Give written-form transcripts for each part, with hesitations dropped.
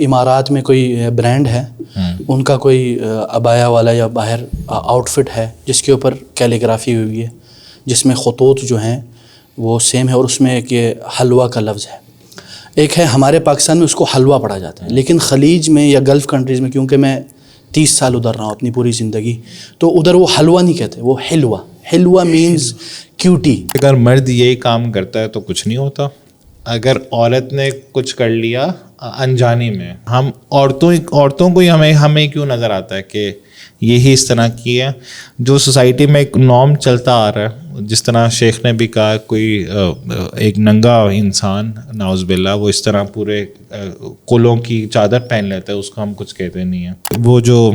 امارات میں کوئی برانڈ ہے, ان کا کوئی عبایا والا یا باہر آؤٹ فٹ ہے جس کے اوپر کیلیگرافی ہوئی ہے, جس میں خطوط جو ہیں وہ سیم ہے, اور اس میں ایک یہ حلوہ کا لفظ ہے. ایک ہے ہمارے پاکستان میں اس کو حلوہ پڑھا جاتا ہے, لیکن خلیج میں یا گلف کنٹریز میں, کیونکہ میں 30 سال ادھر رہا ہوں اپنی پوری زندگی, تو ادھر وہ حلوہ نہیں کہتے, وہ حلوہ. حلوہ مینز کیوٹی. اگر مرد یہی کام کرتا ہے تو کچھ نہیں ہوتا. اگر عورت نے کچھ کر لیا انجانی میں, ہم عورتوں کو ہی ہمیں کیوں نظر آتا ہے کہ یہی اس طرح کی ہے. جو سوسائٹی میں ایک نارم چلتا آ رہا ہے, جس طرح شیخ نے بھی کہا, کوئی ایک ننگا انسان نعوذ باللہ وہ اس طرح پورے کلوں کی چادر پہن لیتا ہے, اس کو ہم کچھ کہتے نہیں ہیں. وہ جو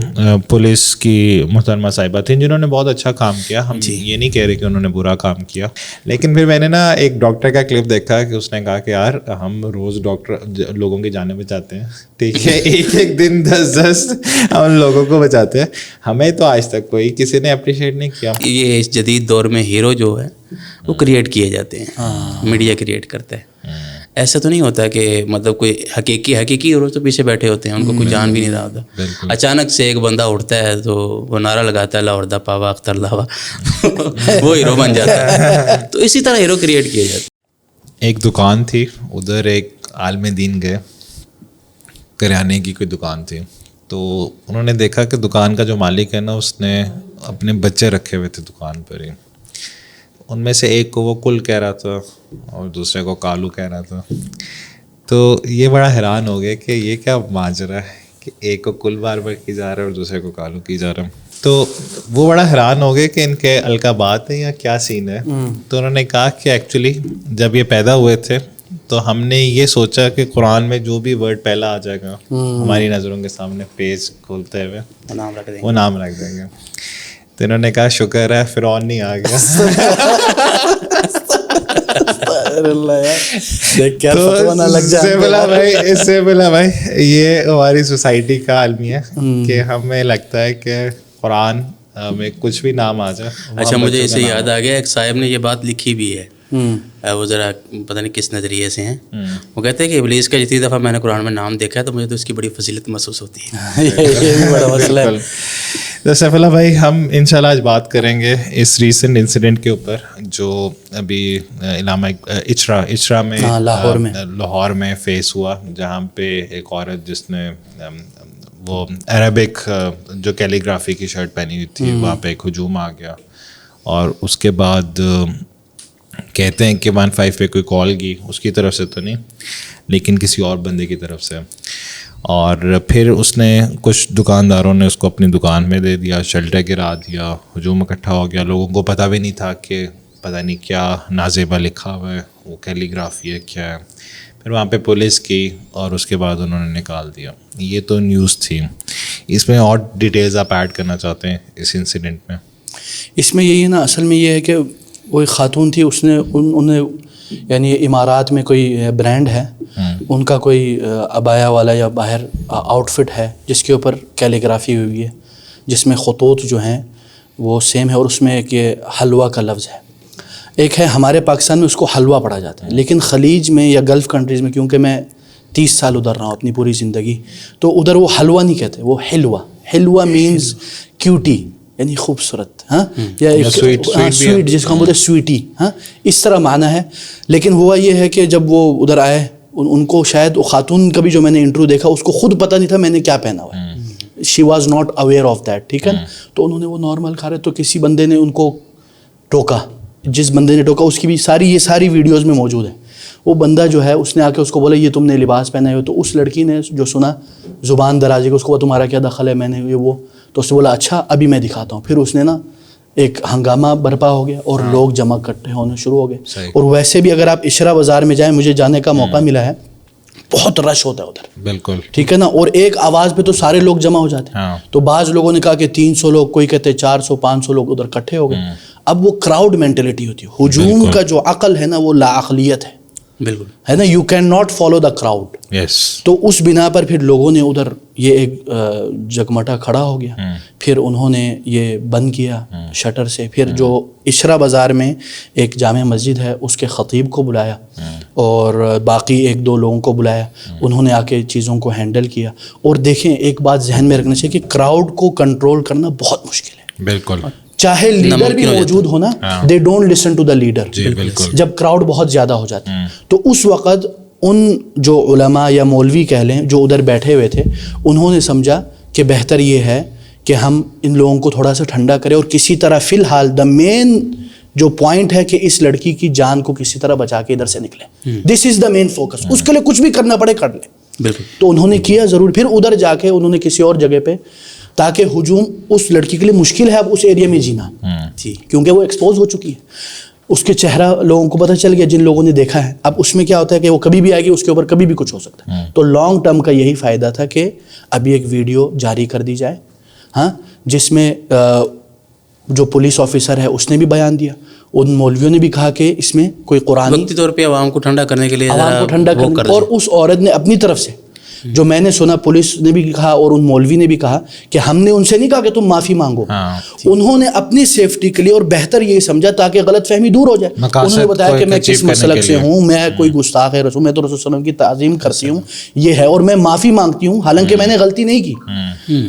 پولیس کی محترمہ صاحبہ تھیں جنہوں نے بہت اچھا کام کیا, ہم یہ نہیں کہہ رہے کہ انہوں نے برا کام کیا, لیکن پھر میں نے نا ایک ڈاکٹر کا کلپ دیکھا کہ اس نے کہا کہ یار ہم روز ڈاکٹر لوگوں کی جانیں بچاتے ہیں, ٹھیک ہے, ایک دن 10 ہم لوگوں کو بچاتے ہیں, ہمیں تو آج تک کوئی کسی نے اپریشیٹ نہیں کیا. یہ اس جدید دور میں ہیرو جو ہے وہ کریٹ کیے جاتے ہیں, میڈیا کریٹ کرتا ہے. ایسا تو نہیں ہوتا کہ مطلب کوئی حقیقی ہیرو تو پیچھے بیٹھے ہوتے ہیں, ان کو کوئی جان بھی نہیں رہا ہوتا. اچانک سے ایک بندہ اٹھتا ہے تو وہ نعرہ لگاتا ہے لاہوردہ پاوا اختر لاوا, وہ ہیرو بن جاتا ہے. تو اسی طرح ہیرو کریٹ کیے جاتے ہیں. ایک دکان تھی ادھر, ایک عالم دین گئے, کریانے کی کوئی دکان تھی, تو انہوں نے دیکھا کہ دکان کا جو مالک ہے نا, اس نے اپنے بچے رکھے ہوئے تھے دکان پر ہی. ان میں سے ایک کو وہ کل کہہ رہا تھا اور دوسرے کو کالو کہہ رہا تھا. تو یہ بڑا حیران ہو گیا کہ یہ کیا ماجرا ہے کہ ایک کو کل بار بار کی جا رہا ہے اور دوسرے کو کالو کی جا رہا ہے. تو وہ بڑا حیران ہو گئے کہ ان کے القابات ہیں یا کیا سین ہے. تو انہوں نے کہا کہ ایکچولی جب یہ پیدا ہوئے تھے تو ہم نے یہ سوچا کہ قرآن میں جو بھی ورڈ پہلا آ جائے گا ہماری نظروں کے سامنے پیج کھولتے ہوئے وہ نام رکھ دیں گے. تو انہوں نے کہا شکر ہے فرعون نہیں آ گیا. اس سے بلا بھائی یہ ہماری سوسائٹی کا المیہ ہے کہ ہمیں لگتا ہے کہ قرآن میں کچھ بھی نام آ جائے. اچھا مجھے اسے یاد آ گیا, ایک صاحب نے یہ بات لکھی بھی ہے, وہ ذرا پتہ نہیں کس نظریے سے ہیں. وہ کہتے ہیں کہ ابلیس کا جتنی دفعہ میں نے قرآن میں نام دیکھا ہے تو مجھے تو اس کی بڑی فضیلت محسوس ہوتی ہے. یہ بھی بڑا مسئلہ ہے. تو سیف اللہ بھائی, ہم انشاءاللہ آج بات کریں گے اس ریسنٹ انسیڈنٹ کے اوپر جو ابھی علامہ اچرا میں لاہور میں فیس ہوا, جہاں پہ ایک عورت جس نے وہ عربک جو کیلیگرافی کی شرٹ پہنی ہوئی تھی, وہاں پہ ایک ہجوم آ گیا, اور اس کے بعد کہتے ہیں کہ 15 پہ کوئی کال کی, اس کی طرف سے تو نہیں لیکن کسی اور بندے کی طرف سے, اور پھر اس نے کچھ دکانداروں نے اس کو اپنی دکان میں دے دیا, شیلٹر گرا دیا, ہجوم اکٹھا ہو گیا. لوگوں کو پتہ بھی نہیں تھا کہ پتہ نہیں کیا نازیبا لکھا ہوا ہے, وہ کیلیگرافی ہے کیا ہے. پھر وہاں پہ پولیس کی اور اس کے بعد انہوں نے نکال دیا. یہ تو نیوز تھی. اس میں اور ڈیٹیلز آپ ایڈ کرنا چاہتے ہیں اس انسیڈنٹ میں؟ اس میں یہی ہے نا, اصل میں یہ ہے کہ وہ ایک خاتون تھی, اس نے انہیں یعنی امارات میں کوئی برانڈ ہے, ان کا کوئی عبایا والا یا باہر آؤٹ فٹ ہے جس کے اوپر کیلیگرافی ہوئی ہے, جس میں خطوط جو ہیں وہ سیم ہے, اور اس میں ایک یہ حلوہ کا لفظ ہے. ایک ہے ہمارے پاکستان میں اس کو حلوہ پڑھا جاتا ہے, لیکن خلیج میں یا گلف کنٹریز میں, کیونکہ میں 30 سال ادھر رہا ہوں اپنی پوری زندگی, تو ادھر وہ حلوہ نہیں کہتے, وہ حلوہ. حلوہ مینز کیوٹی, یعنی خوبصورت, یا سویٹ جس کو ہم بولتے ہیں سویٹی, اس طرح معنی ہے. لیکن ہوا یہ ہے کہ جب وہ ادھر آئے, ان کو شاید خاتون کا بھی جو میں نے انٹرویو دیکھا اس کو خود پتہ نہیں تھا میں نے کیا پہنا ہوا ہے, she was not aware of that, ٹھیک ہے نا. تو انہوں نے وہ نارمل کھا رہے, تو کسی بندے نے ان کو ٹوکا, جس بندے نے ٹوکا اس کی بھی یہ ساری ویڈیوز میں موجود ہے. وہ بندہ جو ہے اس نے آ کے اس کو بولا یہ تم نے لباس پہنا ہے, تو اس لڑکی نے جو سنا زبان درازی کو, اس کو بولا تمہارا کیا دخل ہے, میں نے یہ وہ, تو اس نے بولا اچھا ابھی میں دکھاتا ہوں. پھر اس نے نا ایک ہنگامہ برپا ہو گیا اور لوگ جمع اکٹھے ہونے شروع ہو گئے. اور ویسے بھی اگر آپ اشرا بازار میں جائیں, مجھے جانے کا موقع ملا ہے, بہت رش ہوتا ہے ادھر, بالکل ٹھیک ہے نا, اور ایک آواز پہ تو سارے لوگ جمع ہو جاتے ہیں. تو بعض لوگوں نے کہا کہ 300 لوگ, کوئی کہتے 400 500 لوگ ادھر اکٹھے ہو گئے. اب وہ کراؤڈ مینٹلٹی ہوتی ہے, ہجوم کا جو عقل ہے نا وہ لا عقلیت ہے, بالکل ہے نا, you can not follow the crowd. Yes. تو اس بنا پر پھر لوگوں نے ادھر یہ ایک جگمٹا کھڑا ہو گیا. پھر انہوں نے یہ بند کیا شٹر سے. پھر جو اشرا بازار میں ایک جامع مسجد ہے اس کے خطیب کو بلایا اور باقی 1-2 لوگوں کو بلایا. انہوں نے آ کے چیزوں کو ہینڈل کیا. اور دیکھیں ایک بات ذہن میں رکھنا چاہیے کہ کراؤڈ کو کنٹرول کرنا بہت مشکل ہے. بالکل. چاہے لیڈر بھی موجود ہونا, they don't listen to the leader. جب کراؤڈ بہت زیادہ ہو جاتا ہے تو اس وقت ان جو علماء یا مولوی کہہ لیں جو ادھر بیٹھے ہوئے تھے, انہوں نے سمجھا کہ بہتر یہ ہے کہ ہم ان لوگوں کو تھوڑا سا ٹھنڈا کریں اور کسی طرح فی الحال دا مین جو پوائنٹ ہے کہ اس لڑکی کی جان کو کسی طرح بچا کے ادھر سے نکلیں. دس از دا مین فوکس. اس کے لیے کچھ بھی کرنا پڑے کر لیں. تو انہوں نے کیا ضرور. پھر ادھر جا کے انہوں نے کسی اور جگہ پہ, تاکہ ہجوم اس لڑکی کے لیے مشکل ہے اب اس ایریا میں جینا, کیونکہ وہ ایکسپوز ہو چکی ہے. اس کے چہرہ لوگوں کو پتہ چل گیا جن لوگوں نے دیکھا ہے. اب اس میں کیا ہوتا ہے کہ وہ کبھی بھی آئے گی, اس کے اوپر کبھی بھی کچھ ہو سکتا ہے. تو لانگ ٹرم کا یہی فائدہ تھا کہ ابھی ایک ویڈیو جاری کر دی جائے, ہاں, جس میں جو پولیس آفیسر ہے اس نے بھی بیان دیا, ان مولویوں نے بھی کہا کہ اس میں کوئی قرآنی وقتی طور پہ عوام کو ٹھنڈا کرنے کے لیے, عوام کو ٹھنڈا کرنے, اور اس عورت نے اپنی طرف سے جو میں نے سنا پولیس نے بھی کہا اور ان مولوی نے بھی کہا کہ ہم نے ان سے نہیں کہا کہ تم معافی مانگو. انہوں نے اپنی سیفٹی کے لیے اور بہتر یہ سمجھا تاکہ غلط فہمی دور ہو جائے. انہوں نے بتایا کہ میں کس مسلک سے ہوں, میں کوئی گستاخ رسول, میں تو رسول صلی اللہ علیہ وسلم کی تعظیم کرتی ہوں, یہ ہے, اور میں معافی مانگتی ہوں حالانکہ میں نے غلطی نہیں کی,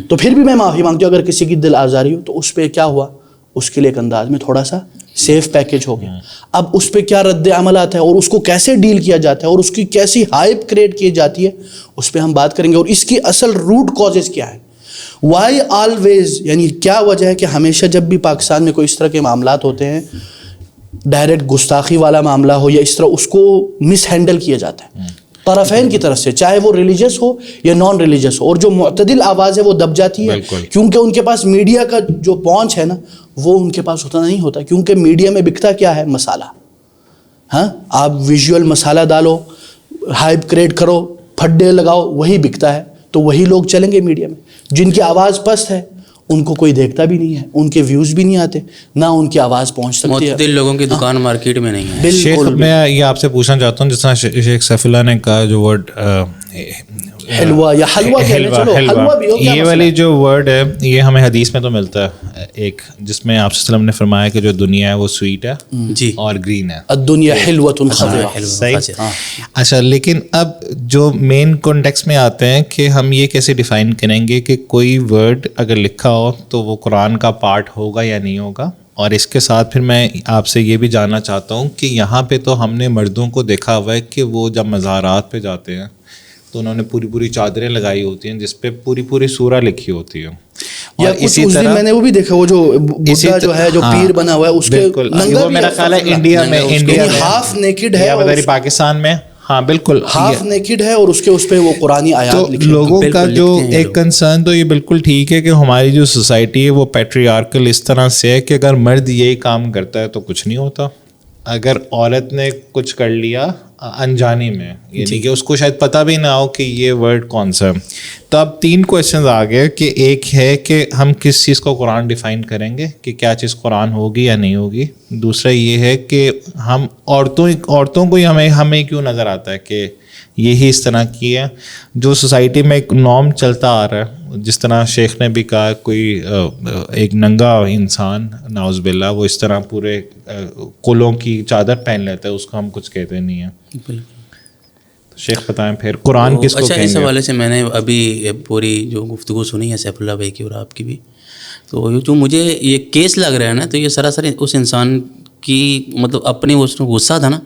تو پھر بھی میں معافی مانگتی ہوں اگر کسی کی دل آزاری ہو. تو اس پہ کیا ہوا, اس کے لیے ایک انداز میں تھوڑا سا سیف پیکیج ہو گیا. اب اس پہ کیا رد عمل آتا ہے اور اس کو کیسے ڈیل کیا جاتا ہے اور اس کی کیسی ہائپ کریٹ کی جاتی ہے, اس پہ ہم بات کریں گے. اور اس کی اصل روٹ کازز کیا ہے, وائی آلویز, یعنی کیا وجہ ہے کہ ہمیشہ جب بھی پاکستان میں کوئی اس طرح کے معاملات ہوتے ہیں, ڈائریکٹ گستاخی والا معاملہ ہو یا اس طرح, اس کو مس ہینڈل کیا جاتا ہے طرفین کی طرف سے, چاہے وہ ریلیجس ہو یا نان ریلیجس ہو. اور جو معتدل آواز ہے وہ دب جاتی ہے کیونکہ ان کے پاس میڈیا کا جو پہنچ ہے نا وہ ان کے پاس اتنا نہیں ہوتا, کیونکہ میڈیا میں بکتا کیا ہے, مسالہ. ہاں, آپ ویژول مسالہ ڈالو, ہائپ کریٹ کرو, پھڈے لگاؤ, وہی بکتا ہے. تو وہی لوگ چلیں گے میڈیا میں. جن کی آواز پست ہے ان کو کوئی دیکھتا بھی نہیں ہے, ان کے ویوز بھی نہیں آتے, نہ ان کی آواز پہنچ سکتی ہے. معتدل لوگوں کی دکان مارکیٹ میں نہیں ہے. شیخ, میں یہ آپ سے پوچھنا چاہتا ہوں, جس طرح شیخ سیف اللہ نے کہا جو ورڈ حلوہ یا حلوہ, یہ والی جو ورڈ ہے یہ ہمیں حدیث میں تو ملتا ہے ایک, جس میں آپ صلی اللہ علیہ وسلم نے فرمایا کہ جو دنیا ہے وہ سویٹ ہے جی اور گرین ہے, الدنیا حلوۃ خضرا. صحیح. اچھا, لیکن اب جو مین کانٹیکسٹ میں آتے ہیں کہ ہم یہ کیسے ڈیفائن کریں گے کہ کوئی ورڈ اگر لکھا ہو تو وہ قرآن کا پارٹ ہوگا یا نہیں ہوگا. اور اس کے ساتھ پھر میں آپ سے یہ بھی جاننا چاہتا ہوں کہ یہاں پہ تو ہم نے مردوں کو دیکھا ہوا ہے کہ وہ جب مزارات پہ جاتے ہیں تو انہوں نے پوری چادریں لگائی ہوتی ہیں جس پہ پوری سورہ لکی ہوتی ہے. اور اسی طرح میں نے وہ بھی دیکھا, وہ جو بڈھا جو ہے جو پیر بنا ہوا ہے اس کے وہ میرا خیال ہے انڈیا میں ہاف نیکڈ ہے, پاکستان میں ہاں بالکل ہاف نیکڈ ہے, اور اس پہ وہ قرآنی آیات لکھی. لوگوں کا جو ایک کنسرن تو یہ بالکل ٹھیک ہے کہ ہماری جو سوسائٹی ہے وہ پیٹریارکل اس طرح سے ہے کہ اگر مرد یہی کام کرتا ہے تو کچھ نہیں ہوتا, اگر عورت نے کچھ کر لیا انجانی میں, یعنی کہ اس کو شاید پتہ بھی نہ ہو کہ یہ ورڈ کون سا ہے. تو اب 3 کویشچنز آ گئے کہ ایک ہے کہ ہم کس چیز کو قرآن ڈیفائن کریں گے کہ کیا چیز قرآن ہوگی یا نہیں ہوگی. دوسرا یہ ہے کہ ہم عورتوں کو ہمیں کیوں نظر آتا ہے کہ یہی اس طرح کی ہے. جو سوسائٹی میں ایک نارم چلتا آ رہا ہے, جس طرح شیخ نے بھی کہا, کوئی ایک ننگا انسان نعوذ باللہ وہ اس طرح پورے کلوں کی چادر پہن لیتا ہے, اس کو ہم کچھ کہتے نہیں ہیں. شیخ بتائیں پھر قرآن کس کو کہیں گے. اچھا, اس حوالے سے میں نے ابھی پوری جو گفتگو سنی ہے سیف اللہ بھائی کی اور آپ کی بھی, تو جو مجھے یہ کیس لگ رہا ہے نا, تو یہ سراسر اس انسان کی مطلب اپنے اس میں غصہ تھا نا,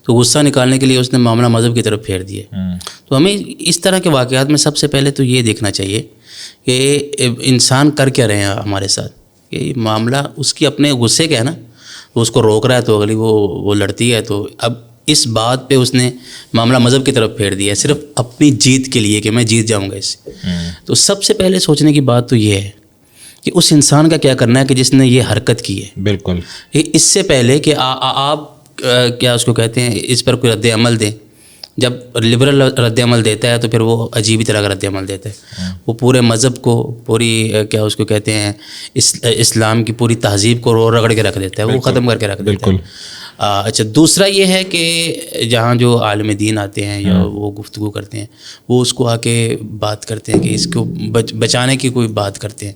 تو غصہ نکالنے کے لیے اس نے معاملہ مذہب کی طرف پھیر دیا. تو ہمیں اس طرح کے واقعات میں سب سے پہلے تو یہ دیکھنا چاہیے کہ انسان کر کیا رہے ہیں ہمارے ساتھ, کہ معاملہ اس کی اپنے غصے کا ہے نا, وہ اس کو روک رہا ہے تو اگلی وہ لڑتی ہے. تو اب اس بات پہ اس نے معاملہ مذہب کی طرف پھیر دیا ہے صرف اپنی جیت کے لیے کہ میں جیت جاؤں گا اس سے. تو سب سے پہلے سوچنے کی بات تو یہ ہے کہ اس انسان کا کیا کرنا ہے کہ جس نے یہ حرکت کی ہے. بالکل. اس سے پہلے کہ آپ کیا اس کو کہتے ہیں اس پر کوئی رد عمل دیں, جب لبرل رد عمل دیتا ہے تو پھر وہ عجیب ہی طرح کا رد عمل دیتا ہے. وہ پورے مذہب کو, پوری کیا اس کو کہتے ہیں, اسلام کی پوری تہذیب کو رگڑ کے رکھ دیتا ہے, وہ ختم کر کے رکھ دیتا ہے. اچھا, دوسرا یہ ہے کہ جہاں جو عالم دین آتے ہیں یا وہ گفتگو کرتے ہیں, وہ اس کو آ کے بات کرتے ہیں کہ اس کو بچانے کی کوئی بات کرتے ہیں,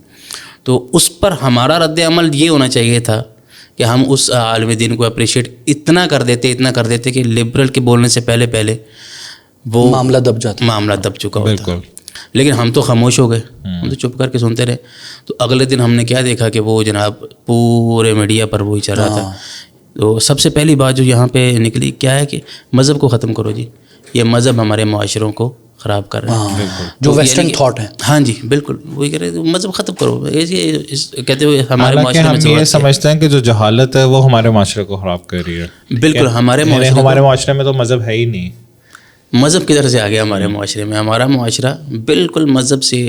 تو اس پر ہمارا رد عمل یہ ہونا چاہیے تھا کہ ہم اس عالم دین کو اپریشیٹ اتنا کر دیتے کہ لبرل کے بولنے سے پہلے وہ معاملہ دب چکا ہوتا. لیکن ہم تو خاموش ہو گئے, ہم تو چپ کر کے سنتے رہے. تو اگلے دن ہم نے کیا دیکھا کہ وہ جناب پورے میڈیا پر وہی چل رہا تھا. تو سب سے پہلی بات جو یہاں پہ نکلی کیا ہے کہ مذہب کو ختم کرو جی, یہ مذہب ہمارے معاشروں کو خراب کر رہے ہیں, جو ویسٹرن تھاٹ ہے. ہاں جی بالکل وہی کہہ رہے ہیں, مذہب ختم کرو. کہتے ہوئے ہمارے معاشرے میں ہم یہ سمجھتے ہیں کہ جو جہالت ہے وہ ہمارے معاشرے کو خراب کر رہی ہے. بالکل, ہمارے معاشرے میں تو مذہب ہے ہی نہیں. مذہب کدھر سے آ گیا ہمارے معاشرے میں؟ ہمارا معاشرہ بالکل مذہب سے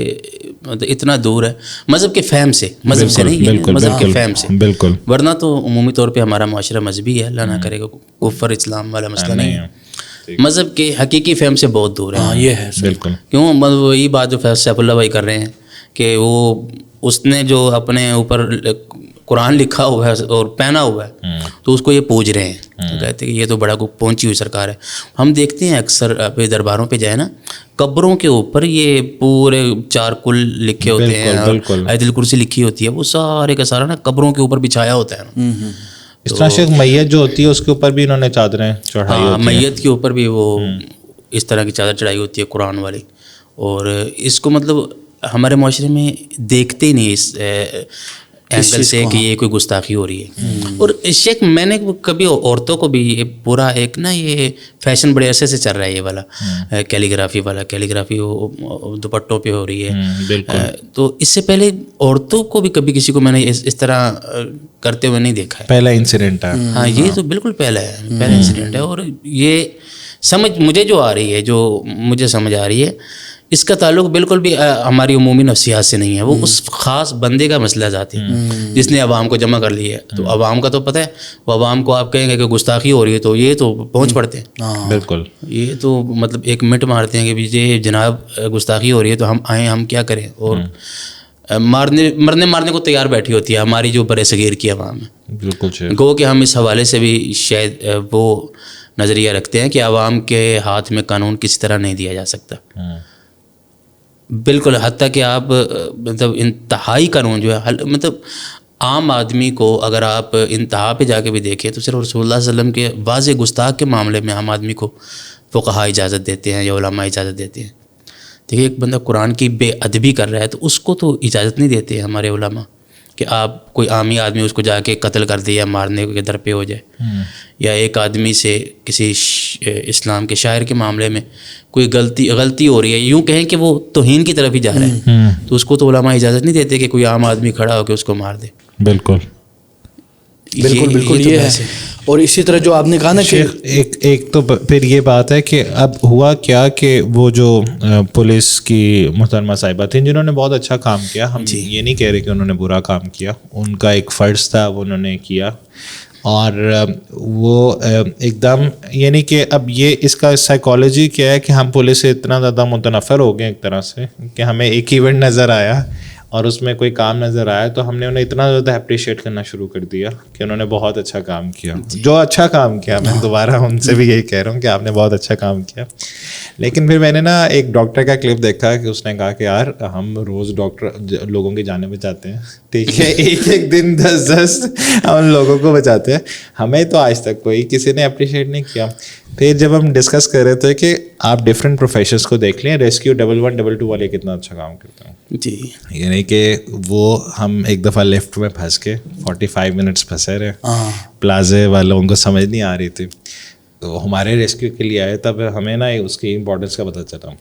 اتنا دور ہے, مذہب کے فہم سے, مذہب سے نہیں, مذہب کے فہم سے. بالکل, ورنہ تو عمومی طور پہ ہمارا معاشرہ مذہبی ہے, اللہ نہ کرے گا, کفر اسلام والا مسئلہ نہیں ہے. مذہب کے حقیقی فہم سے بہت دور ہے. یہ ہے بالکل. کیوں وہی بات جو سیف اللہ بھائی کر رہے ہیں کہ وہ اس نے جو اپنے اوپر قرآن لکھا ہوا ہے اور پہنا ہوا ہے تو اس کو یہ پوج رہے ہیں, کہتے ہیں کہ یہ تو بڑا پہنچی ہوئی سرکار ہے. ہم دیکھتے ہیں اکثر اپنے درباروں پہ جائے نا, قبروں کے اوپر یہ پورے 4 کل لکھے ہوتے ہیں, آیت الکرسی لکھی ہوتی ہے, وہ سارے کا سارا نا قبروں کے اوپر بچھایا ہوتا ہے. اس طرح سے میت جو ہوتی ہے اس کے اوپر بھی انہوں نے چادریں چڑھائی ہوتی ہیں. میت کے اوپر بھی وہ اس طرح کی چادر چڑھائی ہوتی ہے قرآن والی. اور اس کو مطلب ہمارے معاشرے میں دیکھتے ہی نہیں اس اینگل سے کہ یہ کوئی گستاخی ہو رہی ہے. اور شیخ میں نے کبھی عورتوں کو بھی پورا ایک نا یہ فیشن بڑے عرصے سے چل رہا ہے یہ والا کیلیگرافی دوپٹوں پہ ہو رہی ہے. تو اس سے پہلے عورتوں کو بھی کبھی کسی کو میں نے اس طرح کرتے ہوئے نہیں دیکھا ہے. پہلا انسیڈنٹ ہے. ہاں یہ تو بالکل پہلا انسیڈنٹ ہے. اور یہ سمجھ مجھے جو آ رہی ہے, جو مجھے سمجھ آ رہی ہے, اس کا تعلق بالکل بھی ہماری عمومی نفسیات سے نہیں ہے. وہ اس خاص بندے کا مسئلہ ذاتی ہے جس نے عوام کو جمع کر لیا ہے. تو عوام کا تو پتہ ہے, وہ عوام کو آپ کہیں گے کہ گستاخی ہو رہی ہے تو یہ تو پہنچ پڑتے ہیں. بالکل, یہ تو مطلب ایک مٹ مارتے ہیں کہ یہ جناب گستاخی ہو رہی ہے تو ہم آئیں, ہم کیا کریں. اور مرنے کو تیار بیٹھی ہوتی ہے ہماری جو برِ صغیر کی عوام ہے. بالکل, گو کہ ہم اس حوالے سے بھی شاید وہ نظریہ رکھتے ہیں کہ عوام کے ہاتھ میں قانون کسی طرح نہیں دیا جا سکتا. بالکل, حتیٰ کہ آپ مطلب انتہائی قانون جو ہے, مطلب عام آدمی کو اگر آپ انتہا پہ جا کے بھی دیکھیں تو صرف رسول اللہ صلی اللہ علیہ وسلم کے واضح گستاخ کے معاملے میں عام آدمی کو فقہا اجازت دیتے ہیں یا علماء اجازت دیتے ہیں. دیکھیے ایک بندہ قرآن کی بے ادبی کر رہا ہے تو اس کو تو اجازت نہیں دیتے ہمارے علماء کہ آپ کوئی عامی آدمی اس کو جا کے قتل کر دے یا مارنے کے در پہ ہو جائے. یا ایک آدمی سے کسی اسلام کے شاعر کے معاملے میں کوئی غلطی ہو رہی ہے, یوں کہیں کہ وہ توہین کی طرف ہی جا رہا ہے, تو اس کو تو علماء اجازت نہیں دیتے کہ کوئی عام آدمی کھڑا ہو کے اس کو مار دے. بالکل یہ ہے. اور اسی طرح جو آپ نے کہا نا کہ ایک تو پھر یہ بات ہے کہ اب ہوا کیا کہ وہ جو پولیس کی محترمہ صاحبہ تھیں جنہوں نے بہت اچھا کام کیا, ہم یہ نہیں کہہ رہے کہ انہوں نے برا کام کیا, ان کا ایک فرض تھا وہ انہوں نے کیا. اور وہ ایک دم یعنی کہ اب یہ اس کا سائیکالوجی کیا ہے کہ ہم پولیس سے اتنا زیادہ متنفر ہو گئے ایک طرح سے کہ ہمیں ایک ایونٹ نظر آیا اور اس میں کوئی کام نظر آیا تو ہم نے انہیں اتنا زیادہ اپریشیٹ کرنا شروع کر دیا کہ انہوں نے بہت اچھا کام کیا. جو اچھا کام کیا, میں دوبارہ ان سے بھی یہی کہہ رہا ہوں کہ آپ نے بہت اچھا کام کیا. لیکن پھر میں نے نا ایک ڈاکٹر کا کلپ دیکھا کہ اس نے کہا کہ یار ہم روز ڈاکٹر لوگوں کی جانیں بچاتے ہیں, ٹھیک ہے, ایک دن 10 ہم لوگوں کو بچاتے ہیں, ہمیں تو آج تک کوئی کسی نے اپریشیٹ نہیں کیا. پھر جب ہم ڈسکس کر رہے تھے کہ آپ ڈفرینٹ پروفیشنس کو دیکھ لیں, ریسکیو 112 122 والے کتنا اچھا کام کرتے ہیں جی, یعنی کہ وہ ہم ایک دفعہ لفٹ میں پھنس کے 45 منٹس پھنسے رہے, پلازے والوں ان کو سمجھ نہیں آ رہی تھی, تو ہمارے ریسکیو کے لیے آئے, تب ہمیں نا اس کی امپورٹنس کا پتہ چلا.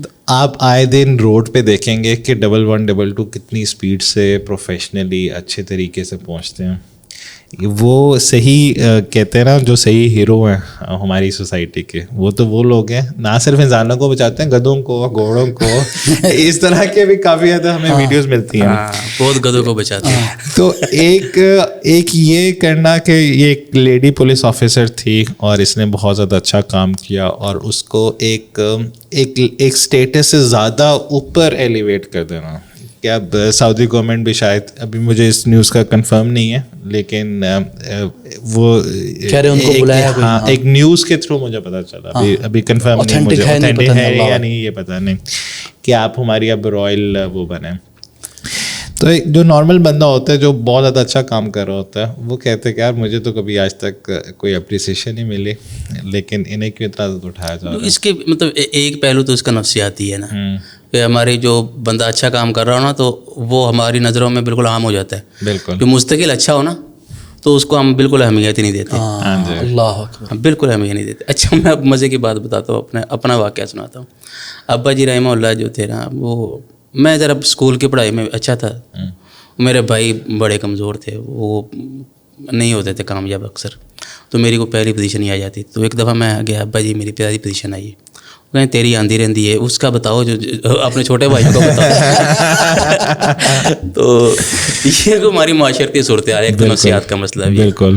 تو آپ آئے دن روڈ پہ دیکھیں گے کہ 112 122 کتنی اسپیڈ سے پروفیشنلی اچھے طریقے سے پہنچتے ہیں. وہ صحیح کہتے ہیں نا, جو صحیح ہیرو ہیں ہماری سوسائٹی کے, وہ تو وہ لوگ ہیں نہ صرف انسانوں کو بچاتے ہیں, گدھوں کو, گھوڑوں کو, اس طرح کے بھی کافی زیادہ ہمیں ویڈیوز ملتی ہیں, بہت گدھوں کو بچاتے ہیں. تو ایک یہ کرنا کہ یہ ایک لیڈی پولیس آفیسر تھی اور اس نے بہت زیادہ اچھا کام کیا اور اس کو ایک اسٹیٹس سے زیادہ اوپر ایلیویٹ کر دینا. کہ اب سعودی گورنمنٹ بھی شاید, ابھی مجھے اس نیوز کا کنفرم نہیں ہے, لیکن وہ ایک نیوز کے تھرو مجھے پتا چلا, ابھی کنفرم نہیں مجھے اوتھینٹک ہے یا نہیں یہ پتا نہیں, کہ آپ ہماری اب رائل وہ بنے. تو جو نارمل بندہ ہوتا ہے جو بہت زیادہ اچھا کام کر رہا ہوتا ہے, وہ کہتے ہیں کہ یار مجھے تو کبھی آج تک کوئی اپریسیشن نہیں ملی, لیکن انہیں کیوں اتنا اٹھایا جا رہا ہے. اس کے مطلب ایک پہلو تو اس کا نفسیاتی ہے نا, کہ ہماری جو بندہ اچھا کام کر رہا ہو نا تو وہ ہماری نظروں میں بالکل عام ہو جاتا ہے. بالکل. جو مستقل اچھا ہو نا تو اس کو ہم بالکل اہمیت ہی نہیں دیتے. اللہ ہم بالکل اہمیت نہیں دیتے. اچھا میں اب مزے کی بات بتاتا ہوں, اپنا واقعہ سناتا ہوں. ابا جی رحمہ اللہ جو تھے نا, وہ میں ذرا اسکول کی پڑھائی میں اچھا تھا, میرے بھائی بڑے کمزور تھے, وہ نہیں ہوتے تھے کامیاب اکثر, تو میری کو پہلی پوزیشن ہی آ جاتی. تو ایک دفعہ میں گیا, ابا جی میری پہلی پوزیشن آئی ہے. کہیں تیری آندھی رہتی ہے, اس کا بتاؤ جو اپنے چھوٹے بھائیوں کو بتاؤ. تو یہ تو ہماری معاشرتی صورتحال ہے, ایک تو نفسیات کا مسئلہ بھی. بالکل.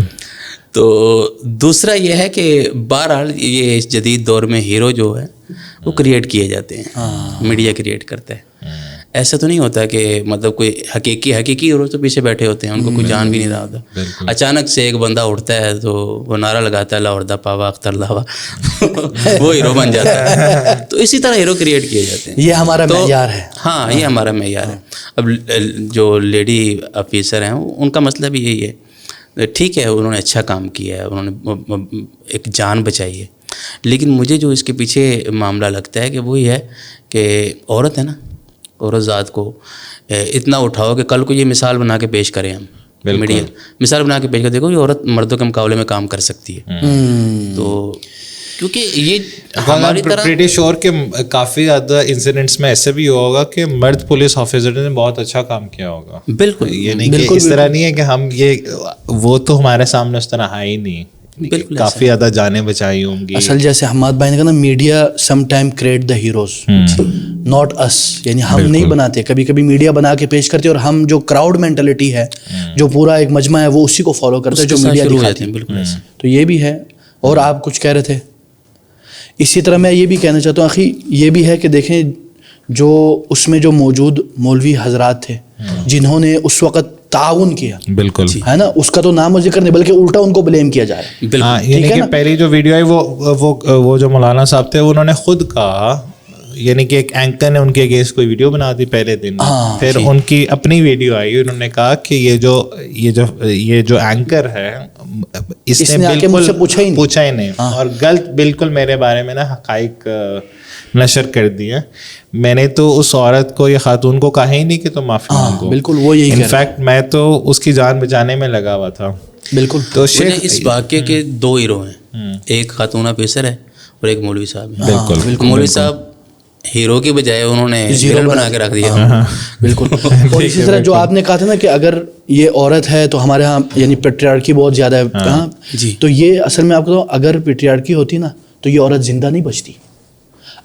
تو دوسرا یہ ہے کہ بہرحال یہ اس جدید دور میں ہیرو جو ہے وہ کریٹ کیے جاتے ہیں, میڈیا کریٹ کرتا ہے. ایسا تو نہیں ہوتا کہ مطلب کوئی حقیقی ہیرو تو پیچھے بیٹھے ہوتے ہیں, ان کو کوئی جان بھی نہیں رہا ہوتا. اچانک سے ایک بندہ اٹھتا ہے تو وہ نعرہ لگاتا ہے لاہور دا پاوا اختر لاوا, وہ ہیرو بن جاتا ہے. تو اسی طرح ہیرو کریٹ کیے جاتے ہیں. یہ ہمارا معیار ہے. ہاں یہ ہمارا معیار ہے. اب جو لیڈی آفیسر ہیں ان کا مسئلہ بھی یہی ہے, ٹھیک ہے انہوں نے اچھا کام کیا ہے, انہوں نے ایک جان بچائی ہے, لیکن مجھے جو اس کے پیچھے معاملہ لگتا ہے کہ وہی ہے کہ عورت ہے نا, عورت ذات کو اتنا اٹھاؤ کہ کل کو یہ مثال بنا کے پیش کریں ہم, میڈیا مثال بنا کے پیش کر, دیکھو یہ عورت مردوں کے مقابلے میں کام کر سکتی ہے. تو کیونکہ یہ ہماری طرح پریٹی شور کے کافی زیادہ انسیڈنٹس میں ایسے بھی ہوگا کہ مرد پولیس آفیسر نے بہت اچھا کام کیا ہوگا. بالکل, یہ نہیں کہ اس طرح نہیں ہے کہ ہم یہ, وہ تو ہمارے سامنے اس طرح ہے ہی نہیں, کافی زیادہ جانیں بچائی ہوں گی. اصل جیسے حماد بھائی نے کہا نا, media some time create the heroes not us, یعنی ہم نہیں بناتے, کبھی کبھی میڈیا بنا کے پیش کرتے, اور ہم جو کراؤڈ مینٹلٹی ہے, جو پورا ایک مجمع ہے, وہ اسی کو فالو کرتے ہیں جو میڈیا دکھاتی ہے. بالکل. تو یہ بھی ہے. اور آپ کچھ کہہ رہے تھے. اسی طرح میں یہ بھی کہنا چاہتا ہوں آخی, یہ بھی ہے کہ دیکھیں جو اس میں جو موجود مولوی حضرات تھے جنہوں نے اس وقت تعاون کیا, بالکل ہے نا, اس کا تو نام و ذکر نہیں بلکہ الٹا ان کو بلیم کیا جا رہا ہے. یعنی کہ پہلی جو ویڈیو آئی وہ جو مولانا صاحب تھے, انہوں نے خود کہا, یعنی کہ ایک اینکر نے ان کے اگینسٹ کوئی ویڈیو بنا دی پہلے دن, پھر ان کی اپنی ویڈیو آئی, انہوں نے کہا کہ یہ جو اینکر ہے اس نے بالکل پوچھا ہی نہیں, اور غلط بالکل میرے بارے میں نا حقائق نشر کر دی ہے. میں نے تو اس عورت کو یا خاتون کو کہا ہی نہیں کہ تم معافی مانگو. بالکل وہ یہی, انفیکٹ میں تو اس کی جان بچانے میں لگا ہوا تھا. بالکل. تو اس واقعے کے دو ہیرو ہیں, ایک خاتون آفیسر ہے اور ایک مولوی صاحب ہے. بالکل. مولوی صاحب ہیرو کی بجائے انہوں نے زیرو بنا کے رکھ دیا. بالکل. اور اسی طرح جو آپ نے کہا تھا نا کہ اگر یہ عورت ہے تو ہمارے ہاں یعنی پیٹریارکی بہت زیادہ ہے کہاں, تو یہ اصل میں آپ کو اگر پیٹریارکی ہوتی نا تو یہ عورت زندہ نہیں بچتی.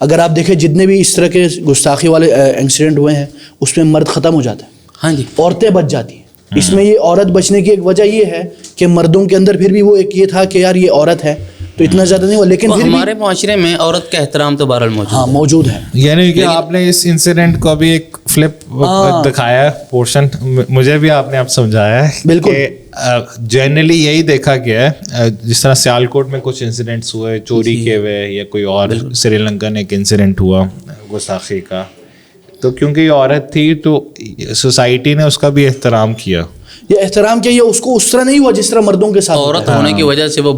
اگر آپ دیکھیں جتنے بھی اس طرح کے گستاخی والے انسیڈنٹ ہوئے ہیں اس میں مرد ختم ہو جاتا ہے. ہاں جی, عورتیں بچ جاتی ہیں. اس میں یہ عورت بچنے کی ایک وجہ یہ ہے کہ مردوں کے اندر پھر بھی وہ ایک یہ تھا کہ یار یہ عورت ہے تو اتنا زیادہ نہیں ہوا, لیکن ہمارے معاشرے میں عورت کا احترام تو بہرحال موجود ہے. یعنی کہ آپ نے اس انسیڈنٹ کو بھی ایک فلپ دکھایا پورشن, مجھے بھی آپ نے اب سمجھایا ہے. بالکل. جنرلی یہی دیکھا گیا ہے, جس طرح سیالکوٹ میں کچھ انسیڈنٹس ہوئے چوری کے ہوئے, یا کوئی اور سری لنکا میں ایک انسیڈنٹ ہوا گستاخی کا, تو کیونکہ یہ عورت تھی تو سوسائٹی نے اس کا بھی احترام کیا. یہ احترام کیا, یہ اس کو اس طرح نہیں ہوا جس طرح مردوں کے ساتھ. عورت ہونے کی وجہ سے وہ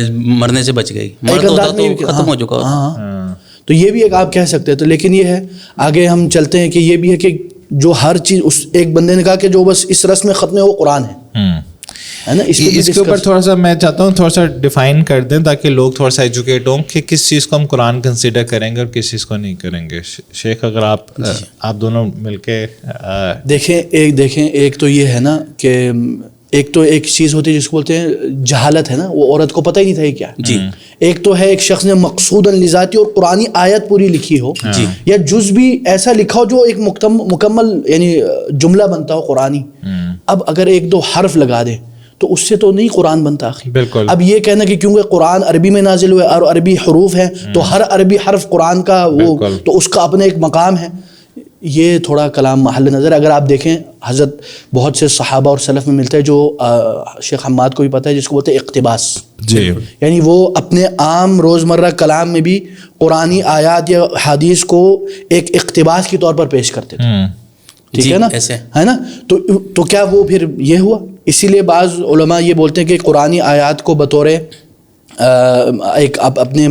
مرنے سے بچ گئی, مرد ہوتا تو ختم ہو چکا ہوتا. تو یہ بھی ایک آپ کہہ سکتے ہیں. تو لیکن یہ ہے آگے ہم چلتے ہیں کہ یہ بھی ہے کہ جو ہر چیز, اس ایک بندے نے کہا کہ جو بس اس رسم ختم ہے وہ قرآن ہے نا. اس کے اوپر تھوڑا سا میں چاہتا ہوں تھوڑا سا ڈیفائن کر دیں تاکہ لوگ تھوڑا سا ایجوکیٹ ہوں کہ کس چیز کو ہم قرآن کنسیڈر کریں گے اور کس چیز کو نہیں کریں گے. شیخ اگر آپ دونوں مل کے دیکھیں ایک تو یہ ہے نا کہ ایک تو ایک چیز ہوتی ہے جس کو بولتے ہیں جہالت ہے نا, وہ عورت کو پتہ ہی نہیں تھا یہ کیا جی. ایک تو ہے ایک شخص نے مقصوداً لذاتی اور قرآنی آیت پوری لکھی ہو, یا جز بھی ایسا لکھا ہو جو ایک مکمل یعنی جملہ بنتا ہو قرآنی. اب اگر ایک دو حرف لگا دے تو اس سے تو نہیں قرآن بنتا آخر. بالکل. اب یہ کہنا کہ کیونکہ قرآن عربی میں نازل ہوئے اور عربی حروف ہیں تو ہر عربی حرف قرآن کا وہ, تو اس کا اپنا ایک مقام ہے, یہ تھوڑا کلام محل نظر. اگر آپ دیکھیں حضرت بہت سے صحابہ اور سلف میں ملتا ہے جو شیخ حماد کو بھی پتہ ہے, جس کو بولتے ہیں اقتباس. جی. یعنی وہ اپنے عام روزمرہ کلام میں بھی قرآنی آیات یا حدیث کو ایک اقتباس کے طور پر پیش کرتے تھے. ٹھیک ہے نا, ہے نا. تو کیا وہ پھر یہ ہوا؟ اسی لیے بعض علماء یہ بولتے ہیں کہ قرآنی آیات کو بطور ایک اپنے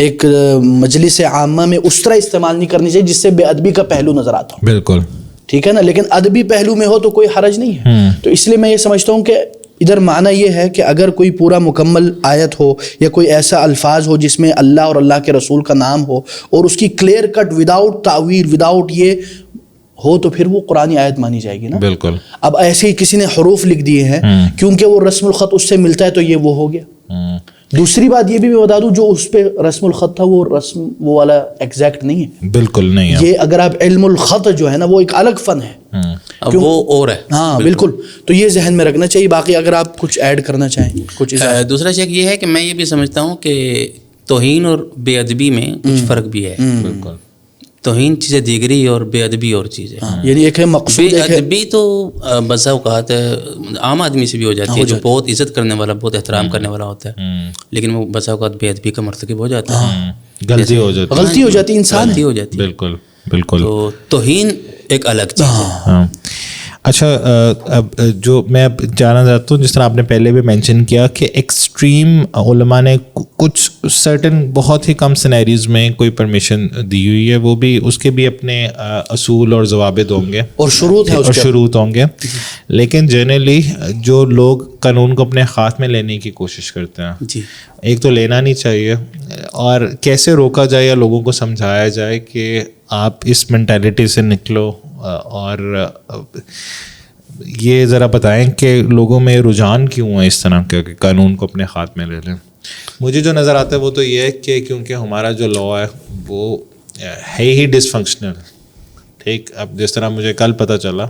ایک مجلس عامہ میں اس طرح استعمال نہیں کرنی چاہیے جس سے بے ادبی کا پہلو نظر آتا ہو. بالکل. ٹھیک ہے نا, لیکن ادبی پہلو میں ہو تو کوئی حرج نہیں ہے. تو اس لیے میں یہ سمجھتا ہوں کہ ادھر معنی یہ ہے کہ اگر کوئی پورا مکمل آیت ہو یا کوئی ایسا الفاظ ہو جس میں اللہ اور اللہ کے رسول کا نام ہو اور اس کی کلیئر کٹ وداؤٹ تعویل وداؤٹ یہ ہو تو پھر وہ قرآنی آیت مانی جائے گی نا. بالکل. اب ایسے ہی کسی نے حروف لکھ دیے ہیں کیونکہ وہ رسم الخط اس سے ملتا ہے تو یہ وہ ہو گیا. دوسری بات یہ بھی میں بتا دوں, جو اس پہ رسم الخط تھا وہ رسم وہ والا ایگزیکٹ نہیں ہے. بالکل نہیں ہے. یہ اگر آپ علم الخط جو ہے نا وہ ایک الگ فن ہے, وہ اور ہے. ہاں بالکل. تو یہ ذہن میں رکھنا چاہیے. باقی اگر آپ کچھ ایڈ کرنا چاہیں کچھ. دوسرا شک یہ ہے کہ میں یہ بھی سمجھتا ہوں کہ توہین اور بے ادبی میں کچھ فرق بھی ہے. بالکل. توہین چیزیں دیگری اور بے ادبی اور چیز ہے. یعنی ایک ہے مقصود, بے ادبی تو بسا اوقات عام آدمی سے بھی ہو جاتی ہے جو بہت عزت کرنے والا بہت احترام کرنے والا ہوتا ہے, لیکن وہ بسا اوقات بے ادبی کا مرتکب ہو جاتا ہے. غلطی ہو جاتی انسان غلطی ہو جاتی. بالکل بالکل. تو توہین ایک الگ چیز ہے. ہاں. اچھا, اب جو میں اب جانا چاہتا ہوں, جس طرح آپ نے پہلے بھی مینشن کیا کہ ایکسٹریم علماء نے کچھ سرٹن بہت ہی کم سینیریز میں کوئی پرمیشن دی ہوئی ہے, وہ بھی اس کے بھی اپنے اصول اور ضوابط ہوں گے اور شروط ہوں گے. لیکن جنرلی جو لوگ قانون کو اپنے ہاتھ میں لینے کی کوشش کرتے ہیں, ایک تو لینا نہیں چاہیے, اور کیسے روکا جائے یا لوگوں کو سمجھایا جائے کہ آپ اس مینٹیلٹی سے نکلو, اور یہ ذرا بتائیں کہ لوگوں میں رجحان کیوں ہے اس طرح کا کہ قانون کو اپنے ہاتھ میں لے لیں. مجھے جو نظر آتا ہے وہ تو یہ ہے کہ کیونکہ ہمارا جو لا ہے وہ ہے ہی ڈس فنکشنل. ٹھیک. اب جس طرح مجھے کل پتہ چلا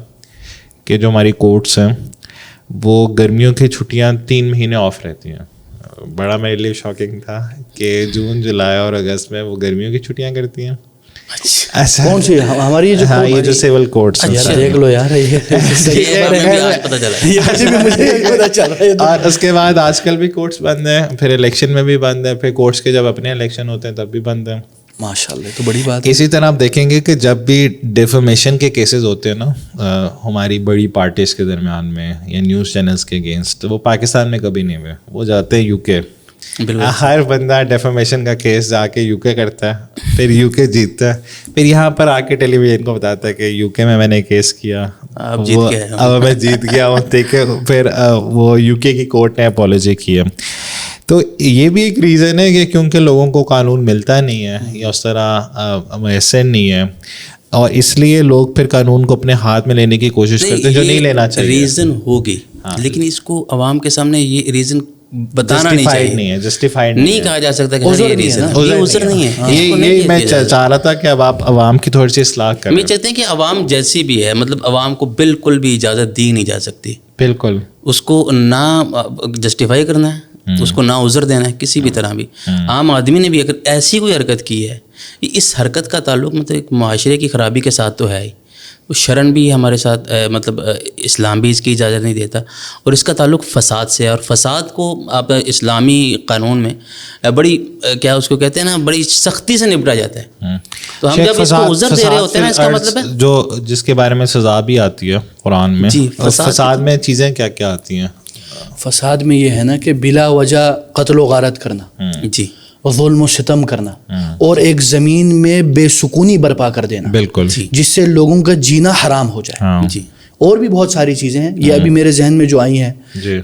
کہ جو ہماری کورٹس ہیں وہ گرمیوں کی چھٹیاں 3 مہینے آف رہتی ہیں. بڑا میرے لیے شاکنگ تھا کہ جون جولائی اور اگست میں وہ گرمیوں کی چھٹیاں کرتی ہیں. کون سی ہماری یہ جو سول کورٹس دیکھ لو یار, اور اس کے بعد آج کل بھی کورٹس بند ہیں, پھر الیکشن میں بھی بند ہے, پھر کورٹس کے جب اپنے الیکشن ہوتے ہیں تب بھی بند ہیں. ماشاء اللہ, تو بڑی بات ہے. اسی طرح آپ دیکھیں گے کہ جب بھی ڈیفیمیشن کے کیسز ہوتے ہیں نا ہماری بڑی پارٹیز کے درمیان میں یا نیوز چینلز کے اگینسٹ, وہ پاکستان میں کبھی نہیں ہوئے, وہ جاتے ہیں یو کے. ہر بندہ ڈیفیمیشن کا کیس جا کے یو کے کرتا ہے, پھر یو کے جیتتا ہے, پھر یہاں پر آ کے ٹیلی ویژن کو بتاتا ہے کہ یو کے میں نے کیس کیا, اب میں جیت گیا ہوں. ٹھیک ہے. پھر وہ یو کے کی کورٹ نے اپالوجی کی ہے. تو یہ بھی ایک ریزن ہے کہ کیونکہ لوگوں کو قانون ملتا نہیں ہے یا اس طرح میسر نہیں ہے, اور اس لیے لوگ پھر قانون کو اپنے ہاتھ میں لینے کی کوشش کرتے ہیں جو نہیں لینا چاہیے. ریزن ہوگی, لیکن اس کو عوام کے سامنے یہ ریزن بتانا نہیں چاہیے, جسٹیفائڈ نہیں کہا جا سکتا کہ یہ ریزن ہے, یہ عذر نہیں ہے. یہ میں چاہ رہا تھا کہ اب آپ عوام کی تھوڑی سی اصلاح کریں. میں چاہتے ہیں کہ عوام جیسی بھی ہے, مطلب عوام کو بالکل بھی اجازت دی نہیں جا سکتی. بالکل. اس کو نہ جسٹیفائی کرنا ہے, اس کو نہ عذر دینا ہے کسی بھی طرح بھی. عام آدمی نے بھی اگر ایسی کوئی حرکت کی ہے, اس حرکت کا تعلق مطلب ایک معاشرے کی خرابی کے ساتھ تو ہے ہی, شرن بھی ہمارے ساتھ مطلب اسلام بھی اس کی اجازت نہیں دیتا, اور اس کا تعلق فساد سے ہے. اور فساد کو آپ اسلامی قانون میں بڑی کیا اس کو کہتے ہیں نا, بڑی سختی سے نپٹا جاتا ہے. تو ہم جب اس کو عذر دے رہے ہوتے ہیں نا, اس کا مطلب ہے جو جس کے بارے میں سزا بھی آتی ہے قرآن میں. فساد میں چیزیں کیا کیا آتی ہیں؟ فساد میں یہ ہے نا کہ بلا وجہ قتل و غارت کرنا, جی, ظلم و ستم کرنا, اور ایک زمین میں بے سکونی برپا کر دینا. بالکل. جس سے لوگوں کا جینا حرام ہو جائے. جی, اور بھی بہت ساری چیزیں ہیں یہ ابھی میرے ذہن میں جو آئی ہیں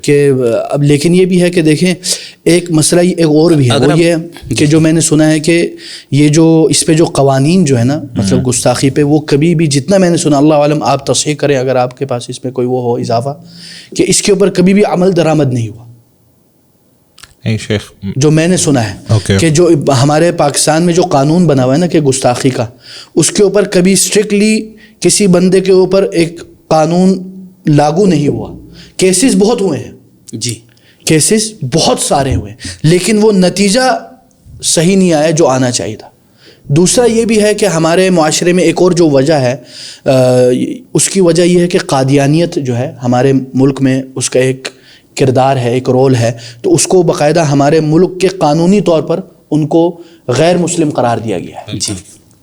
کہ اب لیکن یہ بھی ہے کہ دیکھیں ایک مسئلہ ایک اور بھی ہے وہ یہ ہے کہ جو میں نے سنا ہے کہ یہ جو اس پہ جو قوانین جو ہے نا مطلب گستاخی پہ وہ کبھی بھی جتنا میں نے سنا اللہ عالم آپ تصحیح کریں اگر آپ کے پاس اس میں کوئی وہ ہو اضافہ کہ اس کے اوپر کبھی بھی عمل درآمد نہیں ہوا جو میں نے سنا ہے کہ جو ہمارے پاکستان میں جو قانون بنا ہوا ہے نا کہ گستاخی کا اس کے اوپر کبھی اسٹرکٹلی کسی بندے کے اوپر ایک قانون لاگو نہیں ہوا. کیسز بہت ہوئے ہیں جی کیسز بہت سارے ہوئے لیکن وہ نتیجہ صحیح نہیں آیا جو آنا چاہیے تھا. دوسرا یہ بھی ہے کہ ہمارے معاشرے میں ایک اور جو وجہ ہے اس کی وجہ یہ ہے کہ قادیانیت جو ہے ہمارے ملک میں اس کا ایک کردار ہے ایک رول ہے تو اس کو باقاعدہ ہمارے ملک کے قانونی طور پر ان کو غیر مسلم قرار دیا گیا ہے. جی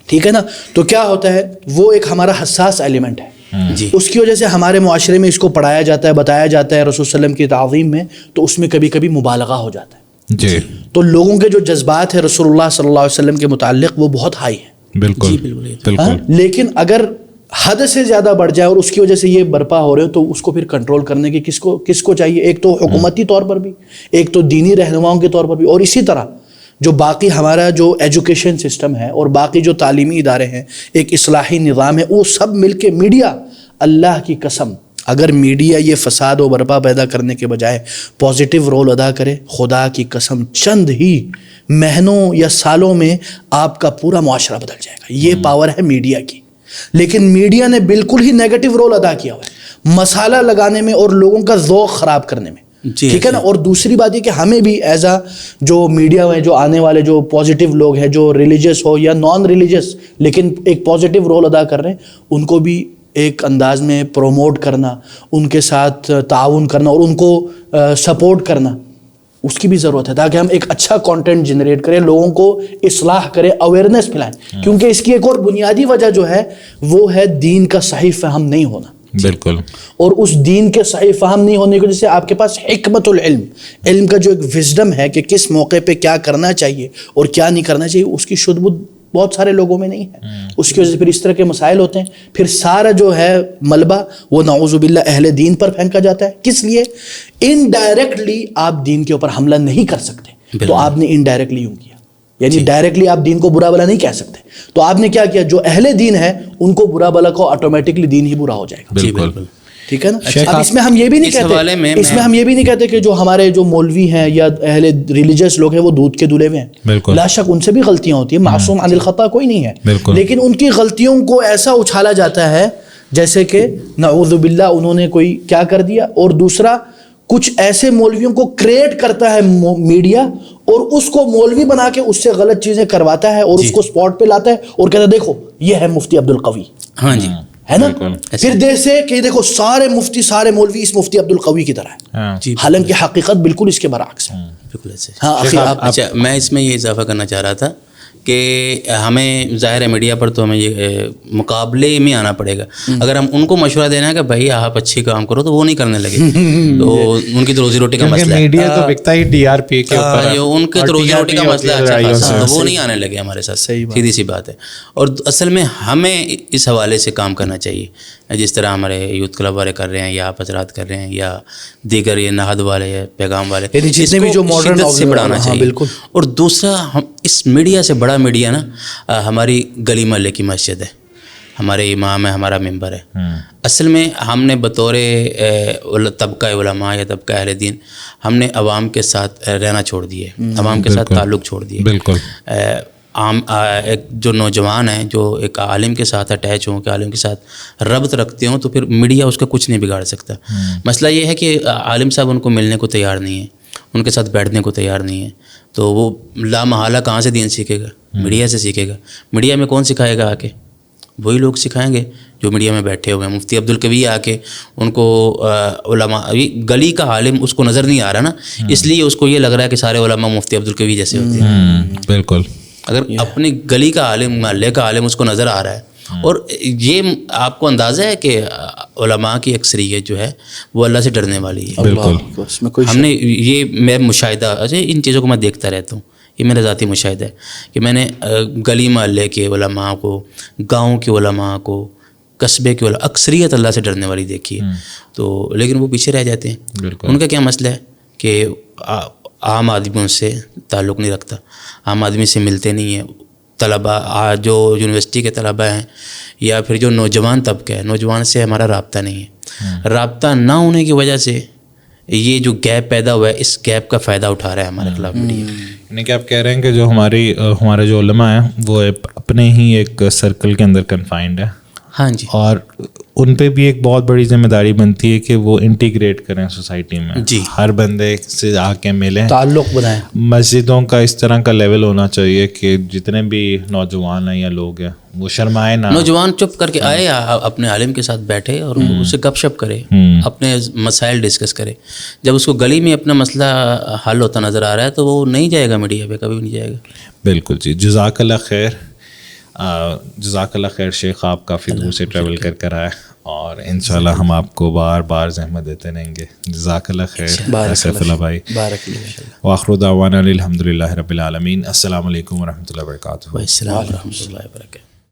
ٹھیک ہے نا. تو کیا ہوتا ہے وہ ایک ہمارا حساس ایلیمنٹ ہے جی اس کی وجہ سے ہمارے معاشرے میں اس کو پڑھایا جاتا ہے بتایا جاتا ہے رسول صلی اللہ علیہ وسلم کی تعظیم میں تو اس میں کبھی کبھی مبالغہ ہو جاتا ہے جی. تو لوگوں کے جو جذبات ہیں رسول اللہ صلی اللہ علیہ وسلم کے متعلق وہ بہت ہائی ہیں. بالکل بالکل. لیکن اگر حد سے زیادہ بڑھ جائے اور اس کی وجہ سے یہ برپا ہو رہے ہو تو اس کو پھر کنٹرول کرنے کی کس کو چاہیے. ایک تو حکومتی طور پر بھی ایک تو دینی رہنماؤں کے طور پر بھی اور اسی طرح جو باقی ہمارا جو ایجوکیشن سسٹم ہے اور باقی جو تعلیمی ادارے ہیں ایک اصلاحی نظام ہے وہ سب مل کے میڈیا اللہ کی قسم اگر میڈیا یہ فساد و برپا پیدا کرنے کے بجائے پازیٹیو رول ادا کرے خدا کی قسم چند ہی مہینوں یا سالوں میں آپ کا پورا معاشرہ بدل جائے گا. یہ پاور ہے میڈیا کی. لیکن میڈیا نے بالکل ہی نیگیٹو رول ادا کیا ہوا ہے مسالہ لگانے میں اور لوگوں کا ذوق خراب کرنے میں. ٹھیک ہے نا. اور دوسری بات یہ کہ ہمیں بھی ایز اے جو میڈیا میں جو آنے والے جو پازیٹیو لوگ ہیں جو ریلیجس ہو یا نان ریلیجس لیکن ایک پازیٹیو رول ادا کر رہے ہیں ان کو بھی ایک انداز میں پروموٹ کرنا ان کے ساتھ تعاون کرنا اور ان کو سپورٹ کرنا اس کی بھی ضرورت ہے تاکہ ہم ایک اچھا کانٹینٹ جنریٹ کریں لوگوں کو اصلاح کریں اویئرنیس پھیلائیں. کیونکہ اس کی ایک اور بنیادی وجہ جو ہے وہ ہے دین کا صحیح فہم نہیں ہونا. بالکل. اور اس دین کے صحیح فہم نہیں ہونے کی وجہ سے آپ کے پاس حکمت العلم علم کا جو ایک وزڈم ہے کہ کس موقع پہ کیا کرنا چاہیے اور کیا نہیں کرنا چاہیے اس کی شدھ بدھ بہت سارے لوگوں میں نہیں ہے. اس کی وجہ سے پھر اس طرح کے مسائل ہوتے ہیں. پھر سارا جو ہے ملبہ وہ نعوذ باللہ اہل دین پر پھینکا جاتا ہے. کس لیے انڈائریکٹلی آپ دین کے اوپر حملہ نہیں کر سکتے تو آپ نے انڈائریکٹلی یوں کیا یعنی ڈائریکٹلی آپ دین کو برا بلا نہیں کہہ سکتے تو آپ نے کیا کیا جو اہل دین ہے ان کو برا بلا کو آٹومیٹکلی دین ہی برا ہو جائے گا. جی بالکل ٹھیک ہے نا. اب اس میں ہم یہ بھی نہیں کہتے اس میں ہم یہ بھی نہیں کہتے کہ جو ہمارے جو مولوی ہیں یا اہل ریلیجس لوگ ہیں وہ دودھ کے دھلے ہوئے ہیں. لا شک ان سے بھی غلطیاں ہوتی ہیں معصوم عن الخطا کوئی نہیں ہے لیکن ان کی غلطیوں کو ایسا اچھالا جاتا ہے جیسے کہ نعوذ باللہ انہوں نے کوئی کیا کر دیا. اور دوسرا کچھ ایسے مولویوں کو کریٹ کرتا ہے میڈیا اور اس کو مولوی بنا کے اس سے غلط چیزیں کرواتا ہے اور اس کو سپاٹ پہ لاتا ہے اور کہتا ہے دیکھو یہ ہے مفتی عبد القوی. ہاں جی ہے نا. پھر جیسے کہ دیکھو سارے مفتی سارے مولوی اس مفتی عبد القوی کی طرح ہے حالانکہ حقیقت بالکل اس کے برعکس ہے. بالکل ایسے. ہاں اچھا میں اس میں یہ اضافہ کرنا چاہ رہا تھا کہ ہمیں ظاہر ہے میڈیا پر تو ہمیں یہ مقابلے میں آنا پڑے گا. اگر ہم ان کو مشورہ دینا ہے کہ بھائی آپ اچھی کام کرو تو وہ نہیں کرنے لگے تو ان کی تو روزی روٹی کا مسئلہ ہے. میڈیا تو بکتا ہی ٹی آر پی کے اوپر ان کی تو روزی روٹی کا مسئلہ ہے تو وہ نہیں آنے لگے ہمارے ساتھ. سیدھی سی بات ہے. اور اصل میں ہمیں اس حوالے سے کام کرنا چاہیے جس طرح ہمارے یوتھ کلب والے کر رہے ہیں یا آپ حضرات کر رہے ہیں یا دیگر یہ نہاد والے یا پیغام والے جتنے بھی جو ماڈرن سے بڑھانا چاہیے. اور دوسرا ہم اس میڈیا سے بڑا میڈیا نا ہماری گلی محلے کی مسجد ہے ہمارے امام ہے ہمارا ممبر ہے. اصل میں ہم نے بطور طبقہ علماء یا طبقہ اہل دین ہم نے عوام کے ساتھ رہنا چھوڑ دیے عوام کے ساتھ تعلق چھوڑ دیے. بالکل. عام ایک جو نوجوان ہیں جو ایک عالم کے ساتھ اٹیچ ہوں کہ عالم کے ساتھ ربط رکھتے ہوں تو پھر میڈیا اس کا کچھ نہیں بگاڑ سکتا. مسئلہ یہ ہے کہ عالم صاحب ان کو ملنے کو تیار نہیں ہے ان کے ساتھ بیٹھنے کو تیار نہیں ہے تو وہ لا محالہ کہاں سے دین سیکھے گا. میڈیا سے سیکھے گا. میڈیا میں کون سکھائے گا آ کے وہی لوگ سکھائیں گے جو میڈیا میں بیٹھے ہوئے ہیں. مفتی عبد القوی آ کے ان کو علماء گلی کا عالم اس کو نظر نہیں آ رہا نا اس لیے اس کو یہ لگ رہا ہے کہ سارے علماء مفتی عبد القوی جیسے ہوتے ہیں. بالکل. اگر اپنی گلی کا عالم محلے کا عالم اس کو نظر آ رہا ہے اور یہ آپ کو اندازہ ہے کہ علماء کی اکثریت جو ہے وہ اللہ سے ڈرنے والی ہے. بالکل. ہم نے یہ میں مشاہدہ ان چیزوں کو میں دیکھتا رہتا ہوں یہ میرا ذاتی مشاہدہ ہے کہ میں نے گلی محلے کے علماء کو گاؤں کے علماء کو قصبے کے علماء اکثریت اللہ سے ڈرنے والی دیکھی ہے، تو لیکن وہ پیچھے رہ جاتے ہیں. ان کا کیا مسئلہ ہے کہ عام آدمیوں سے تعلق نہیں رکھتا، عام آدمی سے ملتے نہیں ہیں. طلباء جو یونیورسٹی کے طلباء ہیں یا پھر جو نوجوان طبقہ ہے، نوجوان سے ہمارا رابطہ نہیں ہے. رابطہ نہ ہونے کی وجہ سے یہ جو گیپ پیدا ہوا ہے، اس گیپ کا فائدہ اٹھا رہا ہے ہمارے خلاف میڈیا. یعنی کہ آپ کہہ رہے ہیں کہ جو ہمارے جو علماء ہیں وہ اپنے ہی ایک سرکل کے اندر کنفائنڈ ہے. ہاں جی. اور ان پہ بھی ایک بہت بڑی ذمہ داری بنتی ہے کہ وہ انٹیگریٹ کریں سوسائٹی میں. جی. ہر بندے سے آ کے ملیں، تعلق بنائیں. مسجدوں کا اس طرح کا لیول ہونا چاہیے کہ جتنے بھی نوجوان ہیں یا لوگ ہیں وہ شرمائے نہ. نوجوان چپ کر کے آئے، اپنے عالم کے ساتھ بیٹھے اور اس سے گپ شپ کرے، اپنے مسائل ڈسکس کرے. جب اس کو گلی میں اپنا مسئلہ حل ہوتا نظر آ رہا ہے تو وہ نہیں جائے گا میڈیا پہ، کبھی نہیں جائے گا. بالکل جی. جزاک اللہ خیر. جزاک اللہ خیر شیخ، آپ کافی دور سے ٹریول کر آئے اور انشاءاللہ ہم آپ کو بار بار زحمت دیتے رہیں گے. جزاک اللہ خیر سیف اللہ بھائی. بارک اللہ. وآخر دعوانا الحمد للہ رب العالمین. السلام علیکم ورحمۃ اللہ وبرکاتہ. السلام ورحمۃ اللہ وبرکاتہ.